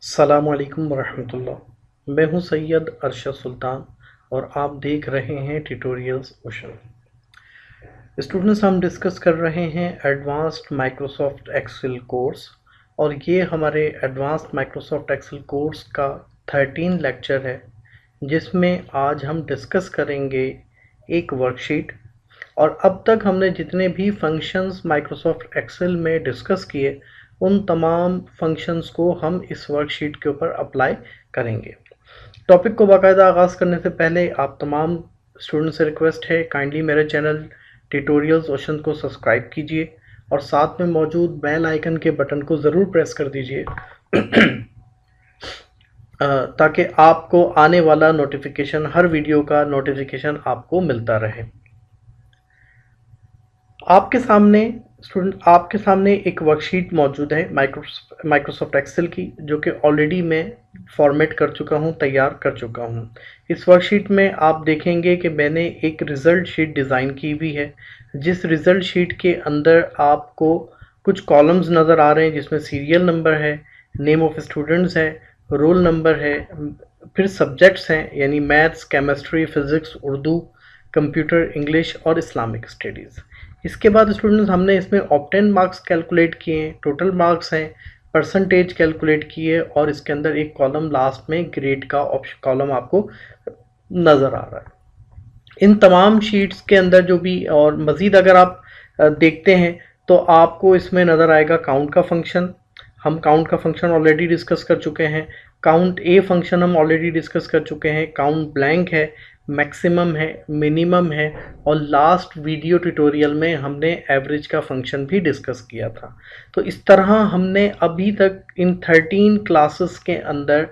अस्सलामुअलैकुम वरहमतुल्लाह। मैं हूं सैयद अरशद सुल्तान और आप देख रहे हैं ट्यूटोरियल्स ओशन। स्टूडेंट्स, हम डिस्कस कर रहे हैं एडवांस्ड माइक्रोसॉफ्ट एक्सेल कोर्स और ये हमारे एडवांस्ड माइक्रोसॉफ्ट एक्सेल कोर्स का 13 लेक्चर है, जिसमें आज हम डिस्कस करेंगे एक वर्कशीट। और अब तक हमने जितने भी फंक्शंस माइक्रोसॉफ्ट एक्सेल में डिस्कस किए, उन तमाम फंक्शंस को हम इस वर्कशीट के ऊपर अप्लाई करेंगे। टॉपिक को बाकायदा आगाज़ करने से पहले आप तमाम स्टूडेंट से रिक्वेस्ट है, काइंडली मेरे चैनल ट्यूटोरियल्स ओशन को सब्सक्राइब कीजिए और साथ में मौजूद बेल आइकन के बटन को ज़रूर प्रेस कर दीजिए ताकि आपको आने वाला नोटिफिकेशन, हर वीडियो का नोटिफिकेशन आपको मिलता रहे। आपके सामने एक वर्कशीट मौजूद है माइक्रोसॉफ्ट एक्सेल की, जो कि ऑलरेडी मैं फॉर्मेट कर चुका हूं, तैयार कर चुका हूं। इस वर्कशीट में आप देखेंगे कि मैंने एक रिज़ल्ट शीट डिज़ाइन की हुई है, जिस रिज़ल्ट शीट के अंदर आपको कुछ कॉलम्स नज़र आ रहे हैं, जिसमें सीरियल नंबर है, नेम ऑफ स्टूडेंट्स है, रोल नंबर है, फिर सब्जेक्ट्स हैं यानी maths, chemistry, physics, Urdu, computer, English और इस्लामिक स्टडीज़। इसके बाद स्टूडेंट्स, हमने इसमें ऑब्टेन मार्क्स कैलकुलेट किए हैं, टोटल मार्क्स हैं, परसेंटेज कैलकुलेट किए और इसके अंदर एक कॉलम लास्ट में ग्रेड का ऑप्शन कॉलम आपको नज़र आ रहा है। इन तमाम शीट्स के अंदर जो भी, और मज़ीद अगर आप देखते हैं तो आपको इसमें नज़र आएगा काउंट का फंक्शन। हम काउंट का फंक्शन ऑलरेडी डिस्कस कर चुके हैं। काउंट ए फंक्शन हम ऑलरेडी डिस्कस कर चुके हैं। काउंट ब्लैंक है, मैक्सिमम है, मिनिमम है और लास्ट वीडियो ट्यूटोरियल में हमने एवरेज का फंक्शन भी डिस्कस किया था। तो इस तरह हमने अभी तक इन 13 क्लासेस के अंदर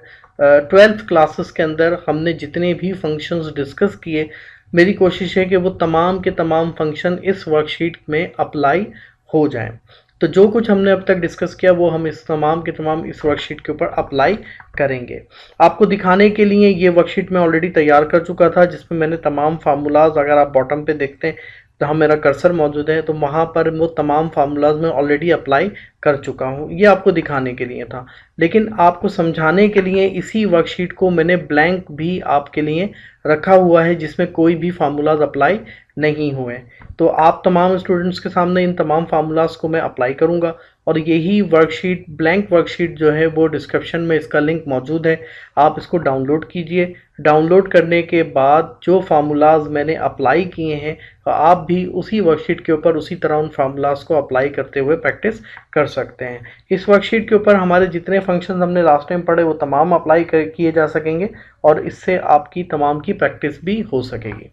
12 क्लासेस के अंदर हमने जितने भी फंक्शंस डिस्कस किए, मेरी कोशिश है कि वो तमाम के तमाम फंक्शन इस वर्कशीट में अप्लाई हो जाएं। तो जो कुछ हमने अब तक डिस्कस किया वो हम इस तमाम के तमाम इस वर्कशीट के ऊपर अप्लाई करेंगे। आपको दिखाने के लिए ये वर्कशीट मैं ऑलरेडी तैयार कर चुका था, जिसमें मैंने तमाम फार्मूलाज, अगर आप बॉटम पे देखते हैं जहाँ मेरा कर्सर मौजूद है, तो वहाँ पर वो तमाम फार्मूलाज मैं ऑलरेडी अप्लाई कर चुका हूँ। ये आपको दिखाने के लिए था, लेकिन आपको समझाने के लिए इसी वर्कशीट को मैंने ब्लैंक भी आपके लिए रखा हुआ है, जिसमें कोई भी फार्मूलाज अप्लाई नहीं हुए। तो आप तमाम स्टूडेंट्स के सामने इन तमाम फार्मूलाज को मैं अप्लाई करूंगा और यही वर्कशीट, ब्लैंक वर्कशीट जो है, वो डिस्क्रिप्शन में इसका लिंक मौजूद है। आप इसको डाउनलोड कीजिए। डाउनलोड करने के बाद जो फार्मूलाज मैंने अप्लाई किए हैं, तो आप भी उसी वर्कशीट के ऊपर उसी तरह उन फार्मूलाज को अप्लाई करते हुए प्रैक्टिस कर सकते हैं। इस वर्कशीट के ऊपर हमारे जितने फंक्शन हमने लास्ट टाइम पढ़े वो तमाम अप्लाई किए जा सकेंगे और इससे आपकी तमाम की प्रैक्टिस भी हो सकेगी।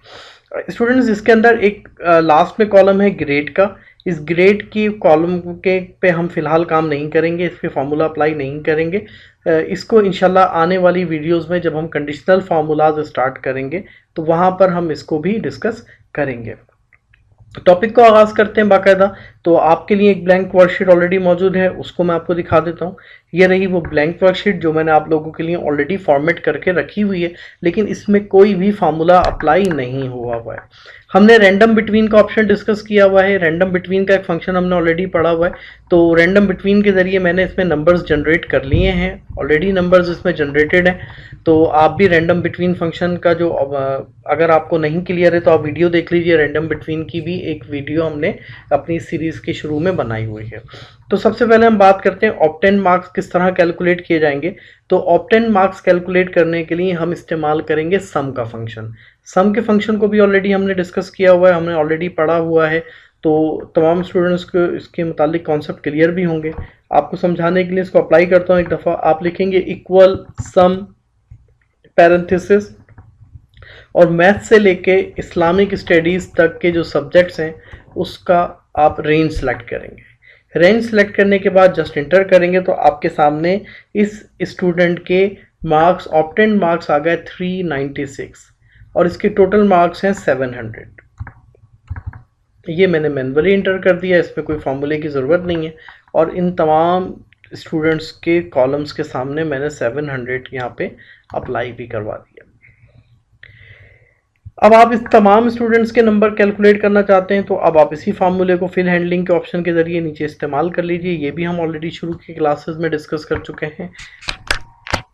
स्टूडेंट्स, इसके अंदर एक लास्ट में कॉलम है ग्रेड का। इस ग्रेड की कॉलम के पे हम फिलहाल काम नहीं करेंगे, इस पे फार्मूला अप्लाई नहीं करेंगे। इसको इंशाल्लाह आने वाली वीडियोस में जब हम कंडीशनल फार्मूलाज स्टार्ट करेंगे तो वहाँ पर हम इसको भी डिस्कस करेंगे। टॉपिक को आगाज़ करते हैं बाकायदा। तो आपके लिए एक ब्लैंक वर्कशीट ऑलरेडी मौजूद है, उसको मैं आपको दिखा देता हूँ। ये रही वो ब्लैंक वर्कशीट जो मैंने आप लोगों के लिए ऑलरेडी फॉर्मेट करके रखी हुई है, लेकिन इसमें कोई भी फार्मूला अप्लाई नहीं हुआ है। हमने रैंडम बिटवीन का ऑप्शन डिस्कस किया हुआ है। रैंडम बिटवीन का एक फंक्शन हमने ऑलरेडी पढ़ा हुआ है। तो रैंडम बिटवीन के ज़रिए मैंने इसमें नंबर्स जनरेट कर लिए हैं, ऑलरेडी नंबर्स इसमें जनरेटेड हैं। तो आप भी रैंडम बिटवीन फंक्शन का जो, अगर आपको नहीं क्लियर है तो आप वीडियो देख लीजिए। रैंडम बिटवीन की भी एक वीडियो हमने अपनी सीरीज़ के शुरू में बनाई हुई है। तो सबसे पहले हम बात करते हैं ऑब्टेन मार्क्स किस तरह कैलकुलेट किए जाएंगे। तो ऑब्टेन मार्क्स कैलकुलेट करने के लिए हम इस्तेमाल करेंगे सम का फंक्शन। सम के फंक्शन को भी ऑलरेडी हमने डिस्कस किया हुआ है, हमने ऑलरेडी पढ़ा हुआ है। तो तमाम स्टूडेंट्स को इसके मुतालिक कॉन्सेप्ट क्लियर भी होंगे। आपको समझाने के लिए इसको अप्लाई करता हूँ। एक दफ़ा आप लिखेंगे इक्वल सम पैरेंथेसिस और मैथ से लेके इस्लामिक स्टडीज़ तक के जो सब्जेक्ट्स हैं उसका आप रेंज सेलेक्ट करेंगे। रेंज सेलेक्ट करने के बाद जस्ट इंटर करेंगे तो आपके सामने इस स्टूडेंट के मार्क्स, ऑब्टेन मार्क्स आ गए 396 और इसके टोटल मार्क्स हैं 700। ये मैंने मैन्युअली इंटर कर दिया, इसमें कोई फॉर्मूले की ज़रूरत नहीं है। और इन तमाम स्टूडेंट्स के कॉलम्स के सामने मैंने 700 यहाँ पे अप्लाई भी करवा दिया। अब आप इस तमाम स्टूडेंट्स के नंबर कैलकुलेट करना चाहते हैं तो अब आप इसी फार्मूले को फिल हैंडलिंग के ऑप्शन के ज़रिए नीचे इस्तेमाल कर लीजिए। ये भी हम ऑलरेडी शुरू की क्लासेस में डिस्कस कर चुके हैं।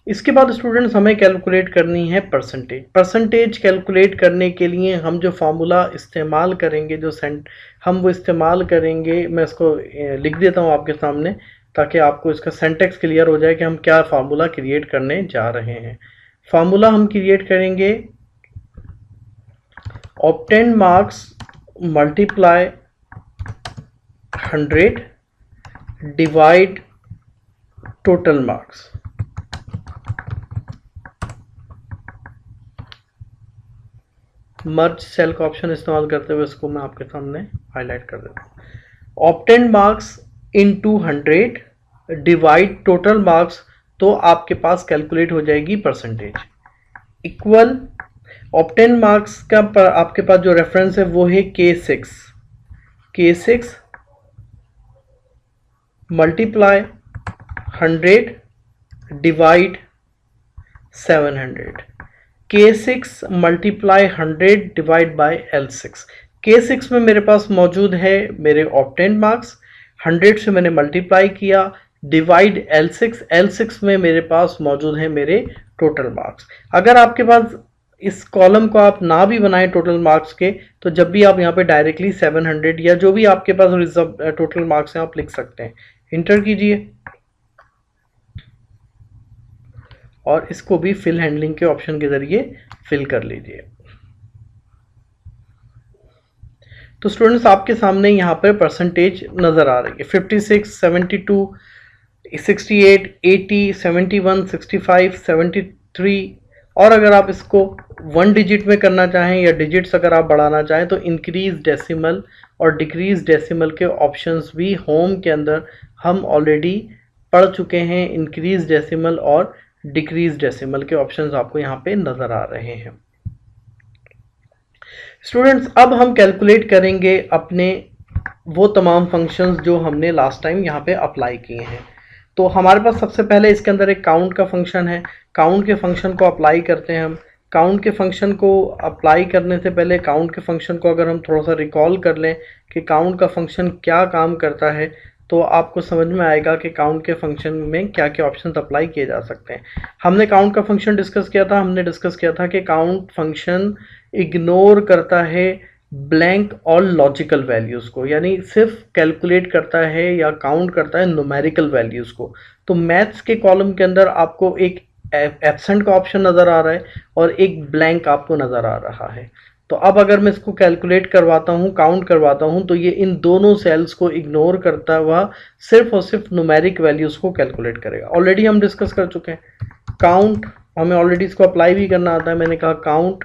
इसके बाद स्टूडेंट्स हमें कैलकुलेट करनी है परसेंटेज। परसेंटेज कैलकुलेट करने के लिए हम जो फार्मूला इस्तेमाल करेंगे, हम वो इस्तेमाल करेंगे, मैं इसको लिख देता हूँ आपके सामने ताकि आपको इसका सिंटैक्स क्लियर हो जाए कि हम क्या फार्मूला क्रिएट करने जा रहे हैं। फार्मूला हम क्रिएट करेंगे obtained marks multiply 100 divide total marks. Merge cell का ऑप्शन इस्तेमाल करते हुए इसको मैं आपके सामने हाईलाइट कर देता हूँ। Obtained marks into 100 divide total marks, तो आपके पास कैलकुलेट हो जाएगी परसेंटेज इक्वल ऑब्टेन्ड मार्क्स का आपके पास जो रेफरेंस है वो है K6 multiply 100 divide 700। K6 multiply 100 divide by L6। K6 में मेरे पास मौजूद है मेरे ऑब्टेन्ड मार्क्स, 100 से मैंने मल्टीप्लाई किया, डिवाइड L6 में मेरे पास मौजूद है मेरे टोटल मार्क्स। अगर आपके पास इस कॉलम को आप ना भी बनाएं टोटल मार्क्स के, तो जब भी आप यहाँ पे डायरेक्टली 700 या जो भी आपके पास रिजर्व टोटल मार्क्स हैं आप लिख सकते हैं। इंटर कीजिए और इसको भी फिल हैंडलिंग के ऑप्शन के जरिए फिल कर लीजिए। तो स्टूडेंट्स आपके सामने यहाँ पर परसेंटेज नज़र आ रही है 56, 72, 68, 80, 71, 65, 73। और अगर आप इसको 1 डिजिट में करना चाहें या डिजिट्स अगर आप बढ़ाना चाहें तो इंक्रीज डेसिमल और डिक्रीज डेसिमल के ऑप्शंस भी होम के अंदर हम ऑलरेडी पढ़ चुके हैं। इंक्रीज डेसिमल और डिक्रीज डेसिमल के ऑप्शंस आपको यहाँ पे नज़र आ रहे हैं। स्टूडेंट्स अब हम कैलकुलेट करेंगे अपने वो तमाम फंक्शंस जो हमने लास्ट टाइम यहाँ पे अप्लाई किए हैं। तो हमारे पास सबसे पहले इसके अंदर एक काउंट का फंक्शन है। काउंट के फंक्शन को अप्लाई करते हैं हम। काउंट के फंक्शन को अप्लाई करने से पहले काउंट के फंक्शन को अगर हम थोड़ा सा रिकॉल कर लें कि काउंट का फंक्शन क्या काम करता है, तो आपको समझ में आएगा कि काउंट के फंक्शन में क्या क्या ऑप्शंस अप्लाई किए जा सकते हैं। हमने काउंट का फंक्शन डिस्कस किया था। हमने डिस्कस किया था कि काउंट फंक्शन इग्नोर करता है ब्लैंक और लॉजिकल वैल्यूज़ को, यानी सिर्फ कैलकुलेट करता है या काउंट करता है न्यूमेरिकल वैल्यूज़ को। तो मैथ्स के कॉलम के अंदर आपको एक एब्सेंट का ऑप्शन नज़र आ रहा है और एक ब्लैंक आपको नज़र आ रहा है। तो अब अगर मैं इसको कैलकुलेट करवाता हूँ, काउंट करवाता हूँ, तो ये इन दोनों सेल्स को इग्नोर करता हुआ सिर्फ और सिर्फ न्यूमेरिक वैल्यूज़ को कैलकुलेट करेगा। ऑलरेडी हम डिस्कस कर चुके हैं। काउंट हमें ऑलरेडी इसको अप्लाई भी करना आता है। मैंने कहा काउंट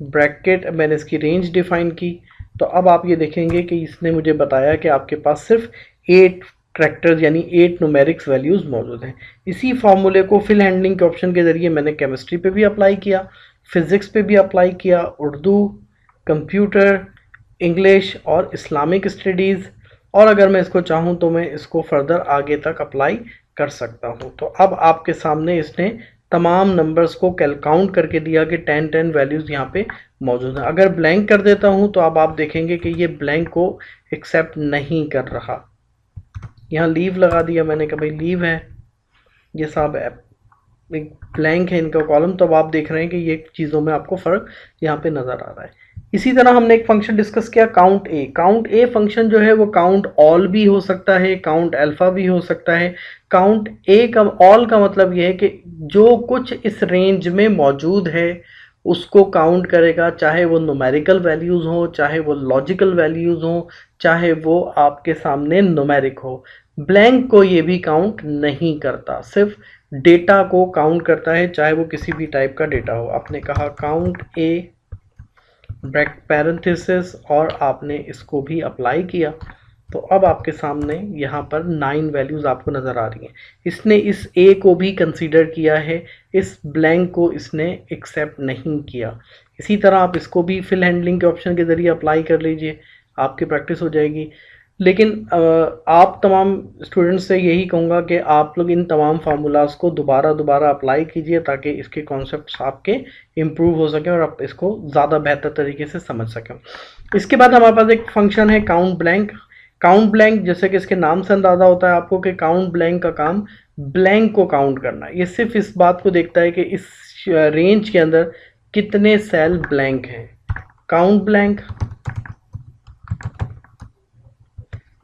ब्रैकेट, मैंने इसकी रेंज डिफाइन की। तो अब आप ये देखेंगे कि इसने मुझे बताया कि आपके पास सिर्फ 8 करैक्टर्स यानी 8 न्यूमेरिक्स वैल्यूज़ मौजूद हैं। इसी फार्मूले को फिल हैंडलिंग के ऑप्शन के ज़रिए मैंने केमिस्ट्री पे भी अप्लाई किया, फिज़िक्स पे भी अप्लाई किया, उर्दू, कंप्यूटर, इंग्लिश और इस्लामिक स्टडीज़, और अगर मैं इसको चाहूँ तो मैं इसको फर्दर आगे तक अप्लाई कर सकता हूँ। तो अब आपके सामने इसने तमाम नंबर्स को काउंट करके दिया कि 10 वैल्यूज़ यहाँ पे मौजूद हैं। अगर ब्लैंक कर देता हूँ तो अब आप देखेंगे कि ये ब्लैंक को एक्सेप्ट नहीं कर रहा। यहाँ लीव लगा दिया मैंने कि भाई लीव है, ये सब एक ब्लैंक है इनका कॉलम। तो अब आप देख रहे हैं कि ये चीज़ों में आपको फ़र्क यहाँ पे नज़र आ रहा है। इसी तरह हमने एक फंक्शन डिस्कस किया count A. Count a function जो है वो काउंट ऑल भी हो सकता है, काउंट अल्फ़ा भी हो सकता है। काउंट ए का ऑल का मतलब ये है कि जो कुछ इस रेंज में मौजूद है उसको काउंट करेगा, चाहे वो न्यूमेरिकल वैल्यूज़ हो, चाहे वो लॉजिकल वैल्यूज़ हो, चाहे वो आपके सामने न्यूमेरिक हो। ब्लैंक को ये भी काउंट नहीं करता, सिर्फ डेटा को काउंट करता है, चाहे वो किसी भी टाइप का डेटा हो। आपने कहा काउंट ए पैरेंथेसिस और आपने इसको भी अप्लाई किया, तो अब आपके सामने यहाँ पर 9 वैल्यूज़ आपको नज़र आ रही हैं। इसने इस ए को भी कंसीडर किया है, इस ब्लैंक को इसने एक्सेप्ट नहीं किया। इसी तरह आप इसको भी फिल हैंडलिंग के ऑप्शन के ज़रिए अप्लाई कर लीजिए, आपकी प्रैक्टिस हो जाएगी। लेकिन आप तमाम स्टूडेंट्स से यही कहूँगा कि आप लोग इन तमाम फार्मूलाज़ को दोबारा अप्लाई कीजिए ताकि इसके कॉन्सेप्ट्स आपके इम्प्रूव हो सकें और आप इसको ज़्यादा बेहतर तरीके से समझ सकें। इसके बाद हमारे पास एक फंक्शन है काउंट ब्लैंक। काउंट ब्लैंक जैसे कि इसके नाम से अंदाज़ा होता है आपको कि काउंट ब्लैंक का काम ब्लैंक को काउंट करना। ये सिर्फ इस बात को देखता है कि इस रेंज के अंदर कितने सेल ब्लैंक हैं। काउंट ब्लैंक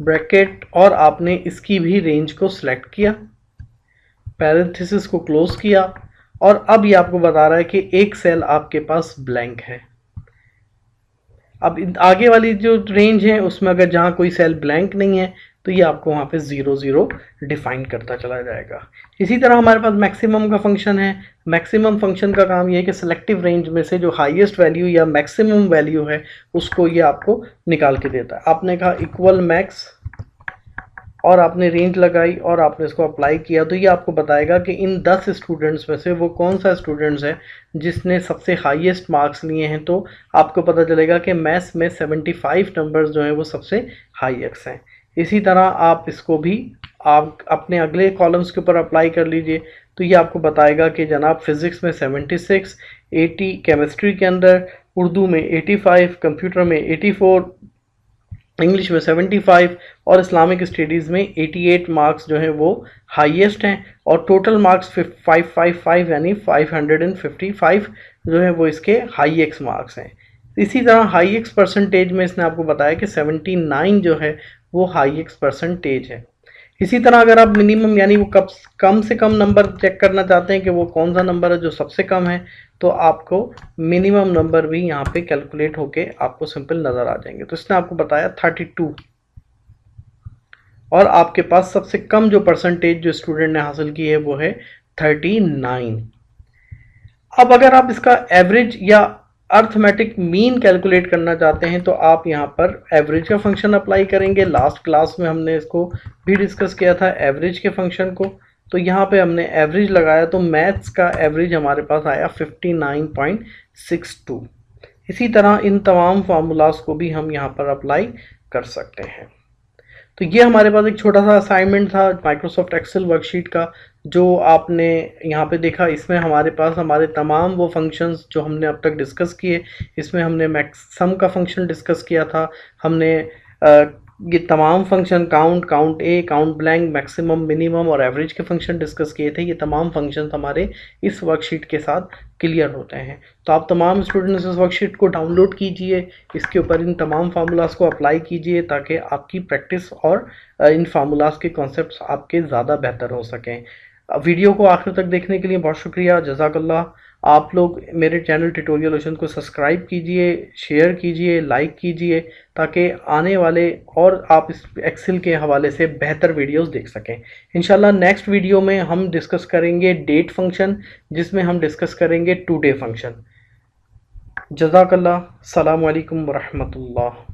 ब्रैकेट, और आपने इसकी भी रेंज को सिलेक्ट किया, पैरेंथेसिस को क्लोज किया, और अब ये आपको बता रहा है कि एक सेल आपके पास ब्लैंक है। अब आगे वाली जो रेंज है उसमें अगर जहाँ कोई सेल ब्लैंक नहीं है तो ये आपको वहाँ पे 0 0 डिफाइन करता चला जाएगा। इसी तरह हमारे पास मैक्सिमम का फंक्शन है। मैक्सिमम फंक्शन का काम ये है कि सिलेक्टिव रेंज में से जो हाईएस्ट वैल्यू या मैक्सिमम वैल्यू है उसको ये आपको निकाल के देता है। आपने कहा इक्वल मैक्स और आपने रेंज लगाई और आपने इसको अप्लाई किया, तो ये आपको बताएगा कि इन 10 स्टूडेंट्स में से वो कौन सा स्टूडेंट्स है जिसने सबसे हाईएस्ट मार्क्स लिए हैं। तो आपको पता चलेगा कि मैथ्स में 75 नंबर्स जो हैं वो सबसे हाईएस्ट हैं। इसी तरह आप इसको भी आप अपने अगले कॉलम्स के ऊपर अप्लाई कर लीजिए, तो ये आपको बताएगा कि जनाब फिज़िक्स में 76, 80 केमिस्ट्री के अंदर, उर्दू में 85, कंप्यूटर में 84, इंग्लिश में 75 और इस्लामिक स्टडीज़ में 88 मार्क्स जो हैं वो हाईएस्ट हैं, और टोटल मार्क्स 555 यानी 555 जो है वो इसके हाई एक्स मार्क्स हैं। इसी तरह हाई एक्स परसेंटेज में इसने आपको बताया कि 79 जो है वो हाई एक्स परसेंटेज है। इसी तरह अगर आप मिनिमम यानी वो कम से कम नंबर चेक करना चाहते हैं कि वो कौन सा नंबर है जो सबसे कम है, तो आपको मिनिमम नंबर भी यहाँ पे कैलकुलेट होके आपको सिंपल नज़र आ जाएंगे। तो इसने आपको बताया 32, और आपके पास सबसे कम जो परसेंटेज जो स्टूडेंट ने हासिल की है वो है 39। अब अगर आप इसका एवरेज या अर्थमेटिक मीन कैलकुलेट करना चाहते हैं तो आप यहाँ पर एवरेज का फंक्शन अप्लाई करेंगे। लास्ट क्लास में हमने इसको भी डिस्कस किया था एवरेज के फंक्शन को। तो यहाँ पे हमने एवरेज लगाया तो मैथ्स का एवरेज हमारे पास आया 59.62। इसी तरह इन तमाम फार्मूलाज को भी हम यहाँ पर अप्लाई कर सकते हैं। तो ये हमारे पास एक छोटा सा असाइनमेंट था माइक्रोसॉफ्ट एक्सेल वर्कशीट का जो आपने यहाँ पे देखा। इसमें हमारे पास हमारे तमाम वो फंक्शंस जो हमने अब तक डिस्कस किए, इसमें हमने मैक्सम का फंक्शन डिस्कस किया था, हमने ये तमाम फंक्शन काउंट ए, काउंट ब्लैंक, मैक्सिमम, मिनिमम और एवरेज के फंक्शन डिस्कस किए थे। ये तमाम फंक्शन हमारे इस वर्कशीट के साथ क्लियर होते हैं। तो आप तमाम स्टूडेंट्स इस वर्कशीट को डाउनलोड कीजिए, इसके ऊपर इन तमाम फार्मूलाज को अप्लाई कीजिए ताकि आपकी प्रैक्टिस और इन फार्मूलाज के कॉन्सेप्ट्स आपके ज़्यादा बेहतर हो सकें। वीडियो को आखिर तक देखने के लिए बहुत शुक्रिया, जज़ाकल्लाह। आप लोग मेरे चैनल ट्यूटोरियल ओशन को सब्सक्राइब कीजिए, शेयर कीजिए, लाइक कीजिए ताकि आने वाले और आप इस एक्सेल के हवाले से बेहतर वीडियोस देख सकें। इंशाल्लाह नेक्स्ट वीडियो में हम डिस्कस करेंगे डेट फंक्शन, जिसमें हम डिस्कस करेंगे टुडे फंक्शन। जज़ाकल्लाह। अस्सलामु अलैकुम व रहमतुल्लाह।